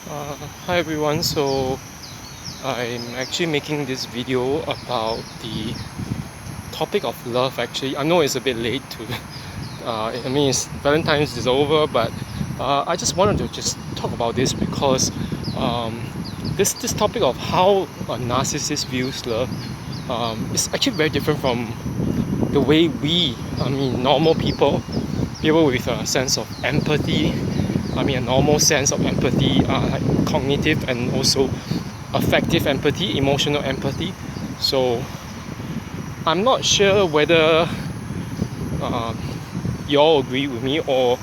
Hi everyone, so I'm actually making this video about the topic of love. Actually, I know it's a bit late to it's Valentine's is over, but I just wanted to just talk about this because um, this topic of how a narcissist views love is actually very different from the way normal people with a sense of empathy, a normal sense of empathy, like cognitive and also affective empathy, emotional empathy. So I'm not sure whether uh, you all agree with me or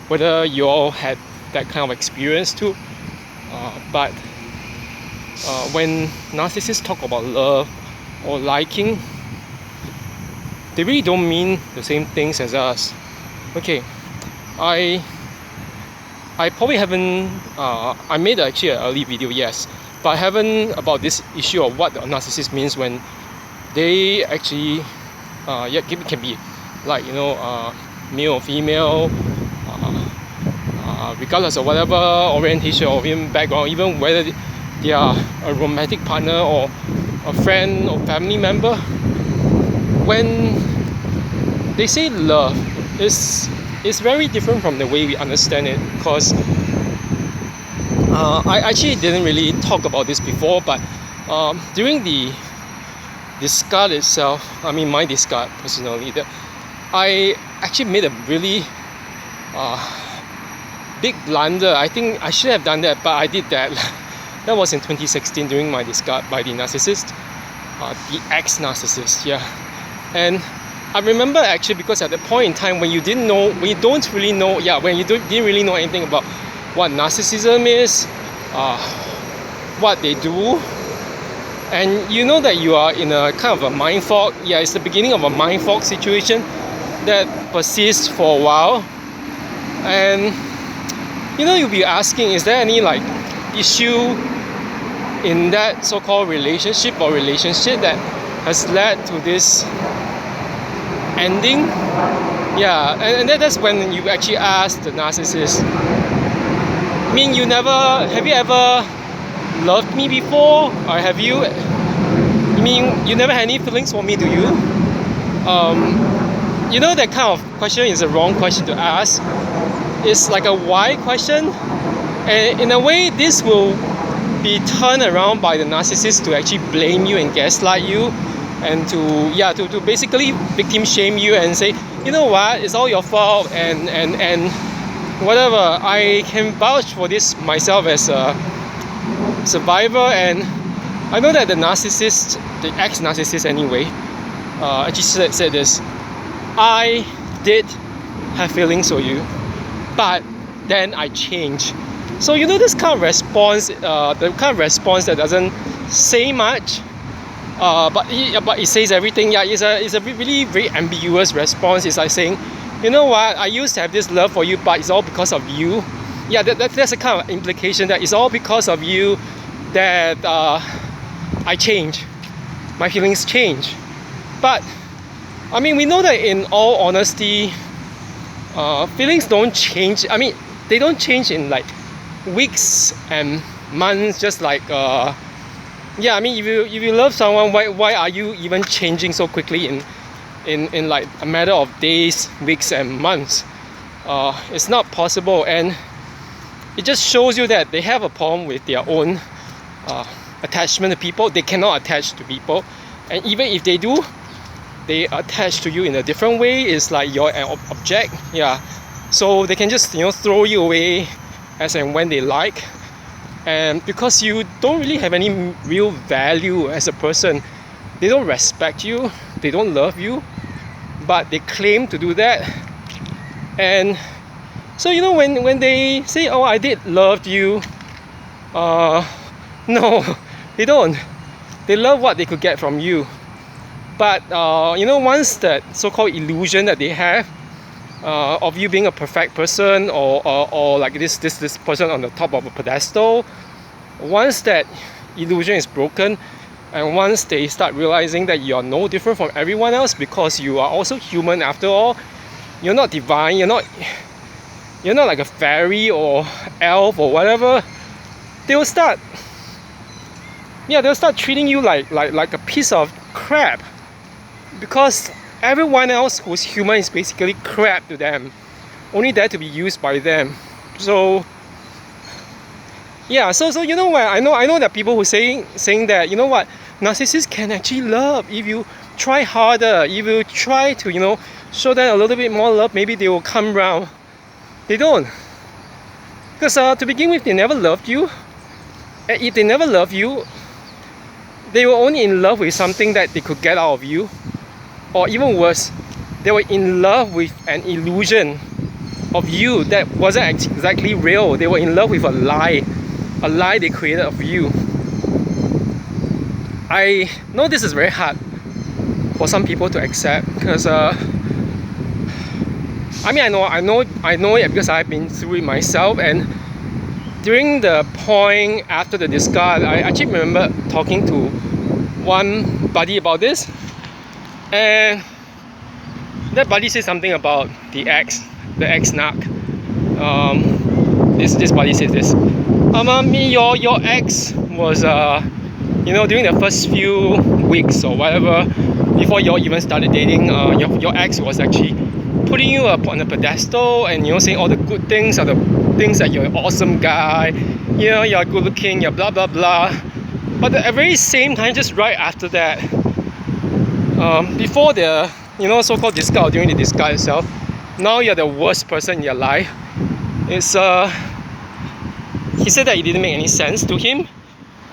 whether you all had that kind of experience too. But when narcissists talk about love or liking, they really don't mean the same things as us. Okay, I I probably haven't. I made actually an early video, yes, but I haven't about this issue of what a narcissist means when they actually, it can be like male or female, regardless of whatever orientation or even background, even whether they are a romantic partner or a friend or family member. When they say love, is very different from the way we understand it because I actually didn't really talk about this before, but during the discard itself, my discard personally, that I actually made a really uh, big blunder. I think I should have done that, but I did that. That was in 2016 during my discard by the narcissist, the ex-narcissist, yeah. And I remember actually because at the point in time when you didn't know, when you don't really know, when you didn't really know anything about what narcissism is, what they do, and you know that you are in a kind of a mind fog. Yeah, it's the beginning of a mind fog situation that persists for a while, and you'll be asking, is there any like issue in that so-called relationship that has led to this ending? Yeah, and that's when you actually ask the narcissist, have you ever loved me before, or have you you never had any feelings for me, do you? That kind of question is the wrong question to ask. It's like a why question, and in a way this will be turned around by the narcissist to actually blame you and gaslight you, and to basically victim shame you and say, you know what, it's all your fault, and whatever. I can vouch for this myself as a survivor, and I know that the narcissist, the ex-narcissist anyway, actually said this: I did have feelings for you, but then I changed. So this kind of response, the kind of response that doesn't say much, but it says everything. Yeah, it's a really very ambiguous response. It's like saying, you know what, I used to have this love for you, but it's all because of you. Yeah, that's a kind of implication that it's all because of you that I change. My feelings change. But we know that in all honesty, feelings don't change. They don't change in like weeks and months. Just like if you love someone, why are you even changing so quickly in like a matter of days, weeks, and months? It's not possible, and it just shows you that they have a problem with their own attachment to people. They cannot attach to people, and even if they do, they attach to you in a different way. It's like you're an object, yeah. So they can just throw you away as and when they like, and because you don't really have any real value as a person, they don't respect you, they don't love you, but they claim to do that. And so when they say, oh, I did love you, no, they don't. They love what they could get from you. But once that so-called illusion that they have of you being a perfect person, or like this person on the top of a pedestal, once that illusion is broken, and once they start realizing that you're no different from everyone else because you are also human after all, you're not divine, you're not like a fairy or elf or whatever, they'll start treating you like a piece of crap, because everyone else who's human is basically crap to them, only there to be used by them. So yeah, so you know what, I know that people who saying that, you know what, narcissists can actually love if you try harder, if you try to, you know, show them a little bit more love, maybe they will come round. They don't, because to begin with, they never loved you, and if they never love you, they were only in love with something that they could get out of you, or even worse, they were in love with an illusion of you that wasn't exactly real. They were in love with a lie they created of you. I know this is very hard for some people to accept, because I know it because I've been through it myself. And during the point after the discard, I actually remember talking to one buddy about this, and that buddy said something about the ex narc. This buddy says this. Your ex was during the first few weeks or whatever, before you all even started dating, your ex was actually putting you up on a pedestal and, you know, saying all the good things, are the things that you're an awesome guy, you know, you're good looking, you're blah blah blah. But at the very same time, just right after that, before the, you know, so-called discard, during the discard itself, now you're the worst person in your life. It's he said that it didn't make any sense to him,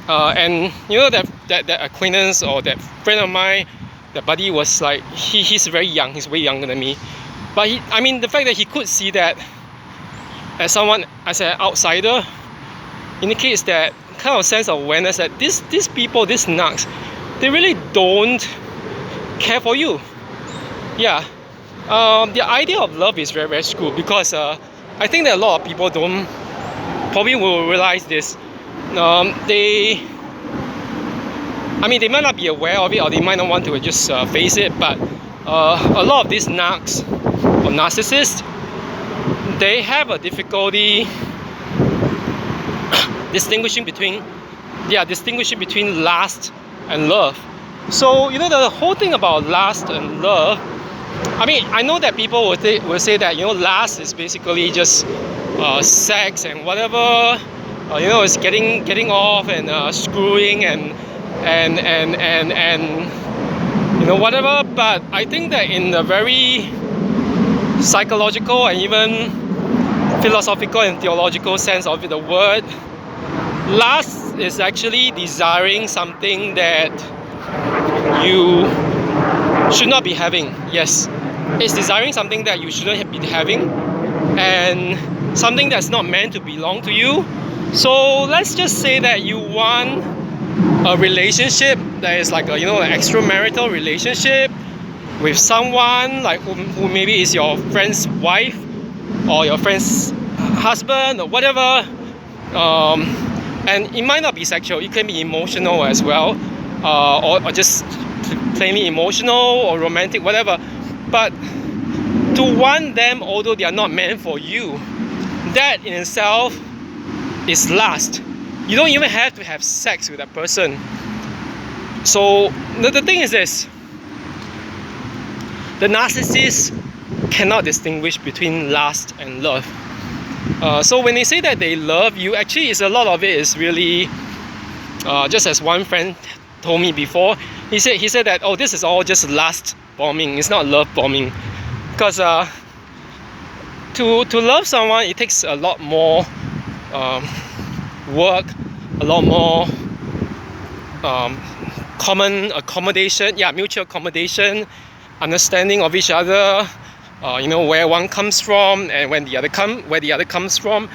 and you know, that acquaintance or that friend of mine, that buddy, was like, he's very young, he's way younger than me, but the fact that he could see that as an outsider indicates that kind of sense of awareness that these people, these narcs, they really don't care for you. Yeah, the idea of love is very, very screwed, because I think that a lot of people probably will realize this. They might not be aware of it, or they might not want to just face it, but a lot of these narcs or narcissists, they have a difficulty distinguishing between lust and love. So, you know, the whole thing about lust and love, I know that people will say that, you know, lust is basically just sex and whatever, you know, it's getting off and screwing and you know, whatever. But I think that in the very psychological and even philosophical and theological sense of the word, lust is actually desiring something that you should not be having. Yes, it's desiring something that you shouldn't be having, and something that's not meant to belong to you. So let's just say that you want a relationship that is like a, you know, an extramarital relationship with someone like who maybe is your friend's wife or your friend's husband or whatever, and it might not be sexual, it can be emotional as well, or just plainly emotional or romantic, whatever. But to want them although they are not meant for you, that in itself is lust. You don't even have to have sex with that person. So the thing is this: the narcissist cannot distinguish between lust and love. So when they say that they love you, actually a lot of it is really just as one friend told me before. He said that, oh, this is all just lust bombing, it's not love bombing, because to love someone, it takes a lot more work, a lot more common accommodation, mutual accommodation, understanding of each other, you know, where one comes from and where the other comes from,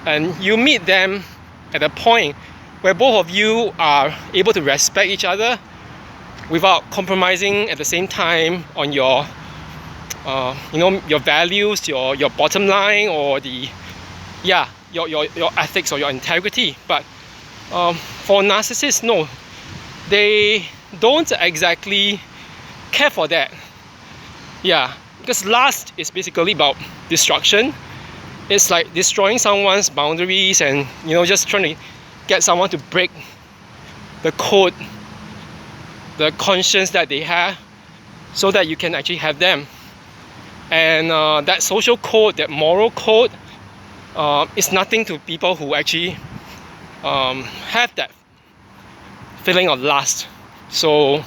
and you meet them at a point where both of you are able to respect each other without compromising at the same time on your you know, your values, your bottom line, or your ethics or your integrity. But for narcissists, no, they don't exactly care for that. Yeah, because lust is basically about destruction. It's like destroying someone's boundaries and, you know, just trying to get someone to break the code, the conscience that they have, so that you can actually have them. And that social code, that moral code, is nothing to people who actually have that feeling of lust. So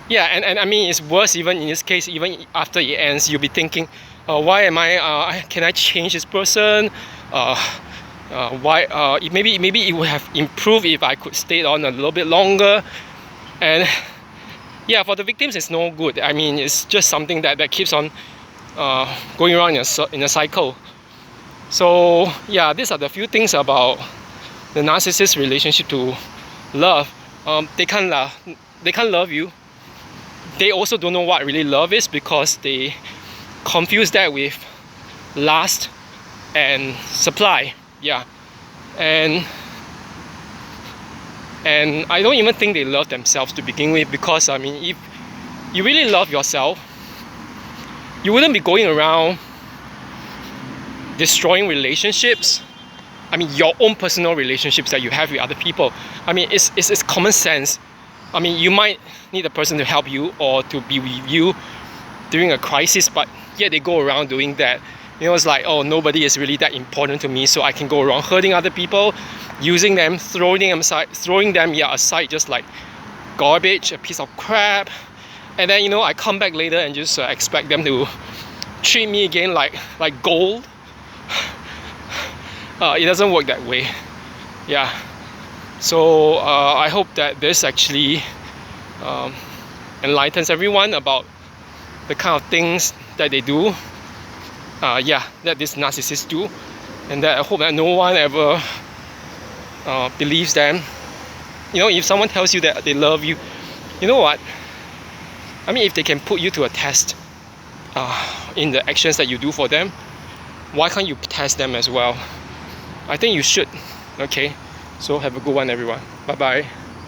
yeah, and I mean, it's worse even in this case. Even after it ends, you'll be thinking, why am I, can I change this person? Why, maybe it would have improved if I could stay on a little bit longer. And yeah, for the victims, it's no good. I mean, it's just something that keeps on going around in a cycle. So yeah, these are the few things about the narcissist relationship to love. They can't love you. They also don't know what really love is, because they confuse that with lust and supply. Yeah, and I don't even think they love themselves to begin with, because I mean, if you really love yourself, you wouldn't be going around destroying relationships. I mean, your own personal relationships that you have with other people. I mean, it's common sense. I mean, you might need a person to help you or to be with you during a crisis, but yet they go around doing that. You know, it's like, oh, nobody is really that important to me, so I can go around hurting other people, using them, throwing them aside just like garbage, a piece of crap. And then, you know, I come back later and just expect them to treat me again like gold. It doesn't work that way. Yeah. So I hope that this actually enlightens everyone about the kind of things that they do. That these narcissists do, and that I hope that no one ever believes them. You know, if someone tells you that they love you, you know what? I mean, if they can put you to a test in the actions that you do for them, why can't you test them as well? I think you should. Okay, so have a good one, everyone. Bye bye.